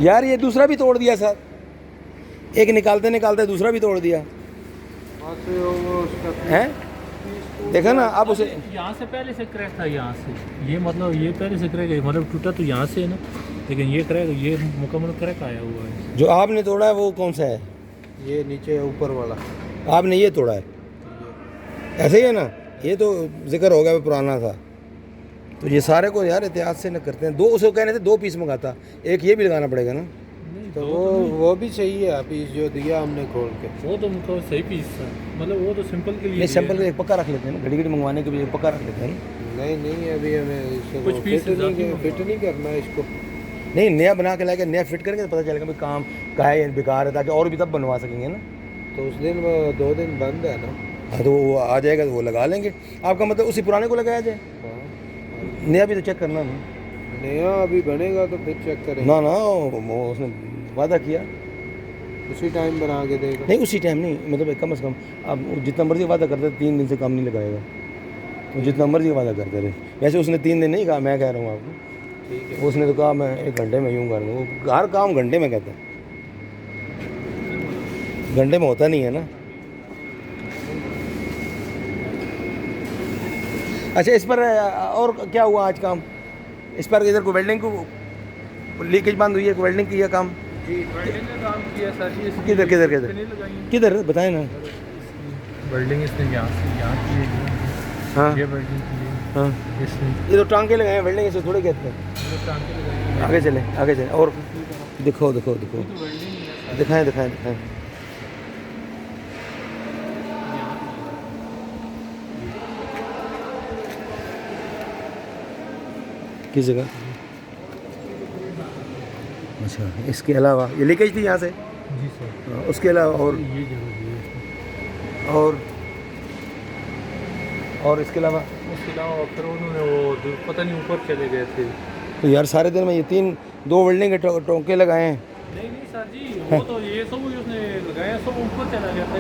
यार ये दूसरा भी तोड़ दिया सर, एक निकालते निकालते दूसरा भी तोड़ दिया है। देखा ना आप उसे, यहाँ से पहले से क्रैक था, यहाँ से ये मतलब ये पहले से क्रैक है, मतलब टूटा तो यहाँ से है ना, लेकिन ये क्रैक, ये मुकम्मल क्रैक आया हुआ है। जो आपने तोड़ा है वो कौन सा है? ये नीचे ऊपर वाला आपने ये तोड़ा है, ऐसे ही है ना? ये तो जिक्र हो गया पुराना था। तो ये सारे को यार एहतियात से न करते हैं। दो उसे कहने थे 2 पीस मंगाता, एक ये भी लगाना पड़ेगा ना। तो वो भी सही है पीस जो दिया हमने खोल के, वो तो मुझको सही पीस था, मतलब वो तो सिंपल के लिए नहीं सिंपल का एक पक्का रख लेते हैं ना, घड़ी घड़ी मंगवाने के लिए एक पक्का रख लेते हैं ना। नहीं अभी हमें इसको कुछ पीस फिट नहीं करना इसको। नहीं नया बना के लाके नया फिट करेंगे तो पता चलेगा भाई काम का है या बेकार है, ताकि और भी तब बनवा सकेंगे ना। तो उस दिन वो 2 दिन बंद है ना। हाँ तो वो आ जाएगा तो वो लगा लेंगे। आपका मतलब उसी पुराने को लगाया जाए, नया भी तो चेक करना ना। नया अभी बनेगा तो फिर चेक करेंगे। ना वो उसने वादा किया उसी टाइम बना के देगा। नहीं उसी टाइम नहीं, मतलब कम से कम आप जितना मर्जी वादा करते 3 दिन से कम नहीं लगाएगा, तो जितना मर्जी वादा करते रहे। वैसे उसने 3 दिन नहीं कहा, मैं कह रहा हूँ आपको, ठीक है। उसने तो कहा मैं 1 घंटे में यूँ कर दूँ। वो हर काम घंटे में कहता है, घंटे में होता नहीं है ना। अच्छा इस पर और क्या हुआ आज काम? इस पर इधर को वेल्डिंग को लीकेज बंद हुई है, वेल्डिंग किया काम जी, वेल्डिंग का काम किया सर जी। किधर किधर किधर किधर बताएं ना। वेल्डिंग इसने यहाँ की है, हाँ ये वेल्डिंग की है हाँ, इसने, ये तो टांके लगाए हैं, वेल्डिंग इसे थोड़े कहते हैं। ये टांके लगाई हैं। आगे चले और दिखाओ तो वेल्डिंग है दिखाएं किस जगह? अच्छा इसके अलावा ये लीकेज थी यहाँ से? जी सर। उसके अलावा और ये जगह दी है और इसके अलावा? उसके अलावा फिर उन्होंने वो पता नहीं ऊपर चले गए थे। तो यार सारे दिन में ये 2 वेल्डिंग के टोंके लगाए हैं। नहीं सर जी, वो तो ये सब उसने लगाया, सब ऊपर चला गया था।